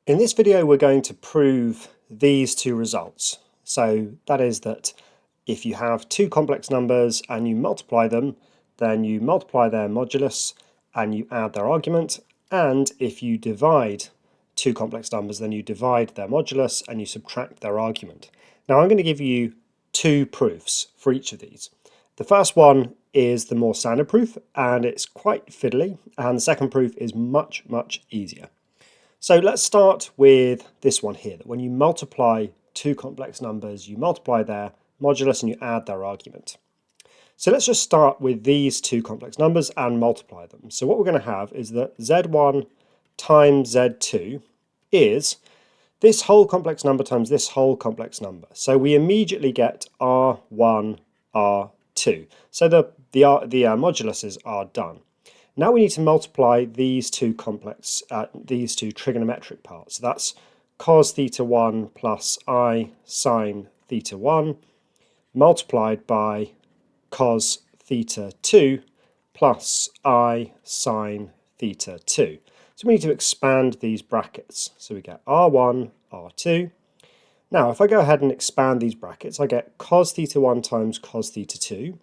In this video we're going to prove these two results. So that is that if you have two complex numbers and you multiply them, then you multiply their modulus and you add their argument, and if you divide two complex numbers then you divide their modulus and you subtract their argument. Now I'm going to give you two proofs for each of these. The first one is the more standard proof and it's quite fiddly, and the second proof is much easier. So let's start with this one here, that when you multiply two complex numbers, you multiply their modulus and you add their argument. So let's just start with these two complex numbers and multiply them. So what we're going to have is that z1 times z2 is this whole complex number times this whole complex number. So we immediately get r1, r2. So the moduluses are done. Now we need to multiply these two trigonometric parts. So that's cos theta 1 plus I sine theta 1 multiplied by cos theta 2 plus I sine theta 2. So we need to expand these brackets. So we get r1, r2. Now if I go ahead and expand these brackets, I get cos theta 1 times cos theta 2.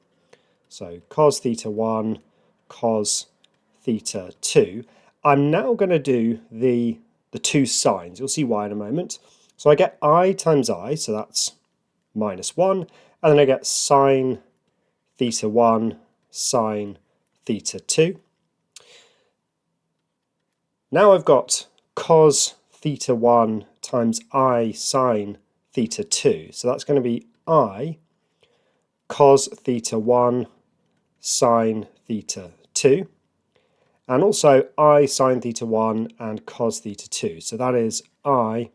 So cos theta 1 cos theta 2. I'm now going to do the two sines. You'll see why in a moment. So I get I times I, so that's minus 1, and then I get sine theta 1 sine theta 2. Now I've got cos theta 1 times I sine theta 2. So that's going to be I cos theta 1 sine theta 2. And also I sine theta 1 and cos theta 2. So that is I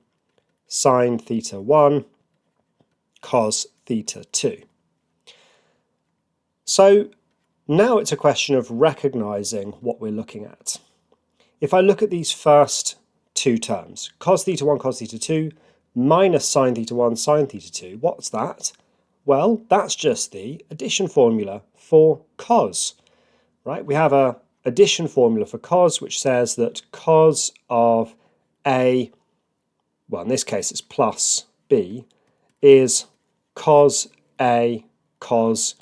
sine theta 1 cos theta 2. So now it's a question of recognizing what we're looking at. If I look at these first two terms, cos theta 1 cos theta 2 minus sine theta 1 sine theta 2, what's that? Well, that's just the addition formula for cos, right? We have a addition formula for cos, which says that cos of A, well in this case it's plus B, is cos A cos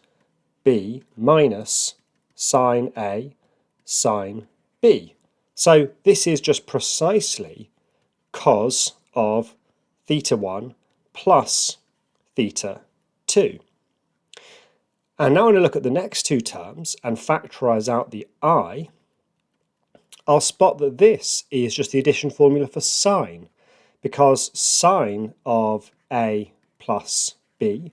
B minus sine A sine B. So this is just precisely cos of theta 1 plus theta 2. And now when I look at the next two terms and factorise out the I, I'll spot that this is just the addition formula for sine, because sine of A plus B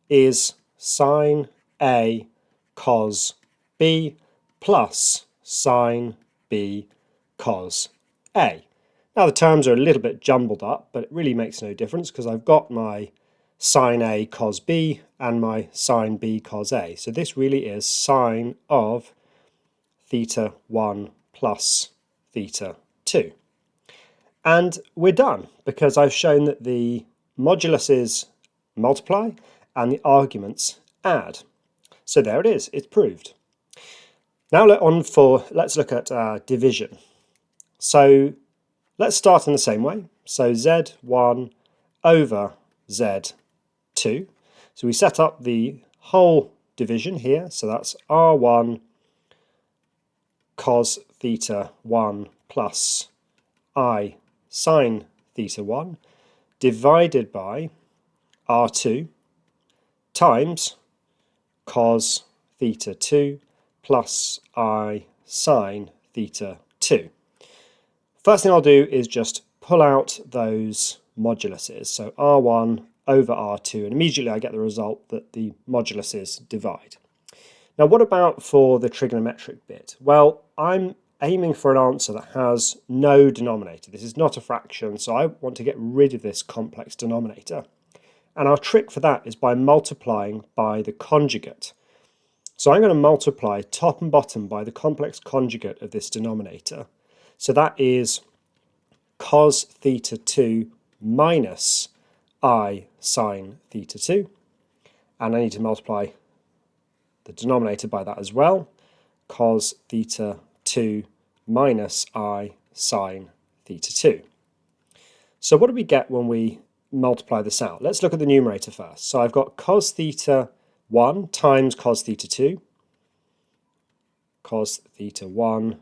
is sine A cos B plus sine B cos A. Now the terms are a little bit jumbled up, but it really makes no difference because I've got my sine A cos B and my sine B cos A. So this really is sine of theta 1 plus theta 2. And we're done because I've shown that the moduluses multiply and the arguments add. So there it is, it's proved. Now let's look at division. So let's start in the same way. So z1 over z2. So we set up the whole division here. So that's r1 cos theta 1 plus I sine theta 1 divided by r2 times cos theta 2 plus I sine theta 2. First thing I'll do is just pull out those moduluses. So r1 over r2, and immediately I get the result that the moduluses divide. Now what about for the trigonometric bit? Well, I'm aiming for an answer that has no denominator. This is not a fraction, so I want to get rid of this complex denominator. And our trick for that is by multiplying by the conjugate. So I'm going to multiply top and bottom by the complex conjugate of this denominator. So that is cos theta 2 minus I sine theta 2. And I need to multiply the denominator by that as well. Cos theta 2 minus I sine theta 2. So what do we get when we multiply this out? Let's look at the numerator first. So I've got cos theta 1 times cos theta 2, cos theta 1,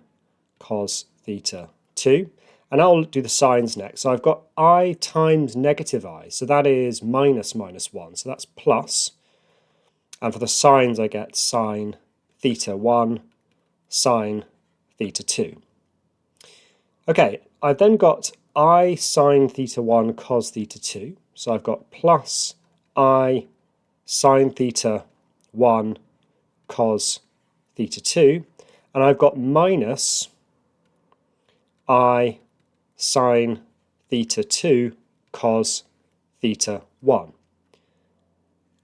cos theta 2. And I'll do the signs next. So I've got I times negative I, so that is minus 1, so that's plus. And for the signs I get sine theta 1, sine theta 2. Okay, I've then got I sine theta 1 cos theta 2, so I've got plus I sine theta 1 cos theta 2, and I've got minus I sine theta 2 cos theta 1.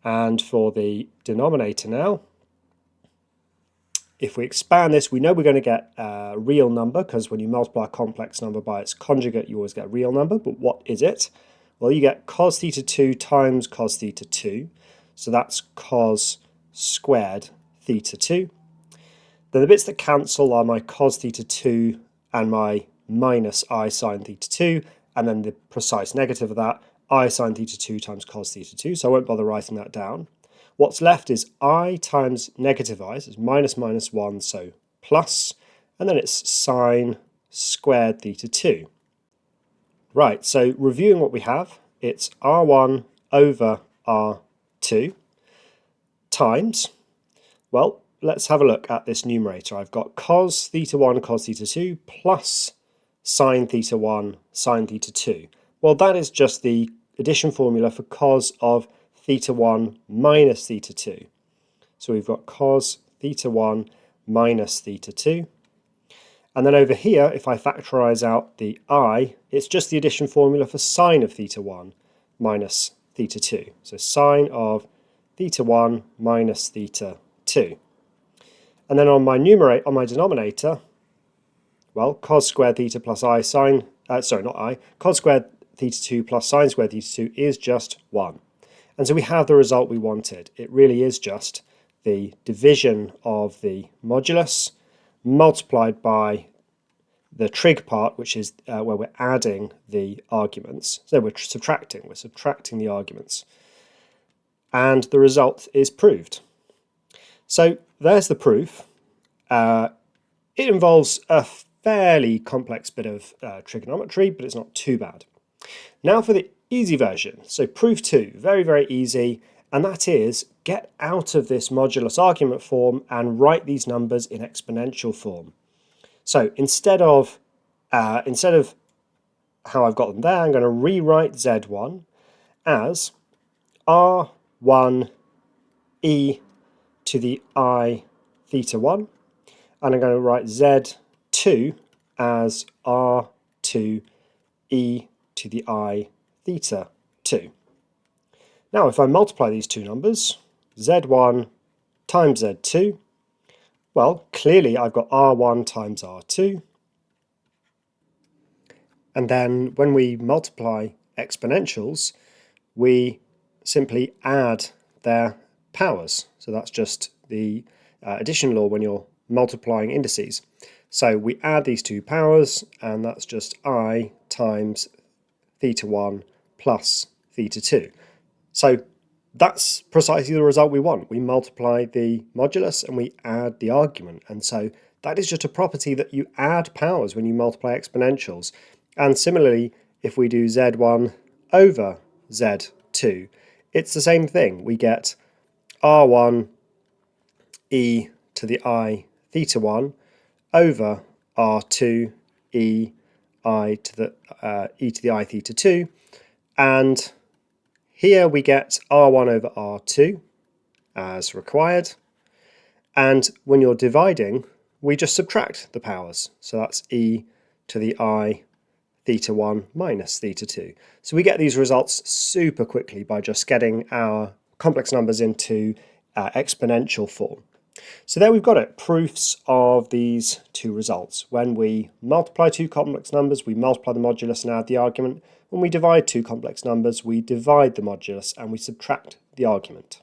And for the denominator now, if we expand this, we know we're going to get a real number, because when you multiply a complex number by its conjugate, you always get a real number. But what is it? Well, you get cos theta 2 times cos theta 2. So that's cos squared theta 2. Then the bits that cancel are my cos theta 2 and my minus I sine theta 2, and then the precise negative of that, I sine theta 2 times cos theta 2, so I won't bother writing that down. What's left is I times negative I, so it's minus 1, so plus, and then it's sine squared theta 2. Right, so reviewing what we have, it's R1 over R2 times, well, let's have a look at this numerator. I've got cos theta 1 cos theta 2 plus sine theta 1 sine theta 2. Well, that is just the addition formula for cos of theta 1 minus theta 2. So we've got cos theta 1 minus theta 2. And then over here, if I factorise out the I, it's just the addition formula for sine of theta 1 minus theta 2. So sine of theta 1 minus theta 2. And then on my denominator, well, cos squared theta plus I sine, cos squared theta 2 plus sine squared theta 2 is just 1. And so we have the result we wanted. It really is just the division of the modulus multiplied by the trig part, which is where we're adding the arguments. So we're subtracting the arguments. And the result is proved. So there's the proof. It involves a fairly complex bit of trigonometry, but it's not too bad. Now for the easy version. So proof 2, very, very easy, and that is get out of this modulus argument form and write these numbers in exponential form. So instead of how I've got them there, I'm going to rewrite Z1 as R1 e to the I theta 1, and I'm going to write Z2 as R2 e to the I theta 2. Now if I multiply these two numbers, Z1 times Z2, well, clearly I've got R1 times R2, and then when we multiply exponentials, we simply add their powers. So that's just the addition law when you're multiplying indices. So we add these two powers, and that's just I times theta 1 plus theta 2. So that's precisely the result we want. We multiply the modulus and we add the argument. And so that is just a property that you add powers when you multiply exponentials. And similarly, if we do Z1 over Z2, it's the same thing. We get R1 e to the I theta 1 over R2 e to the I theta 2, and here we get R1 over R2 as required, and when you're dividing we just subtract the powers, so that's e to the I theta 1 minus theta 2. So we get these results super quickly by just getting our complex numbers into exponential form. So there we've got it, proofs of these two results. When we multiply two complex numbers, we multiply the modulus and add the argument. When we divide two complex numbers, we divide the modulus and we subtract the argument.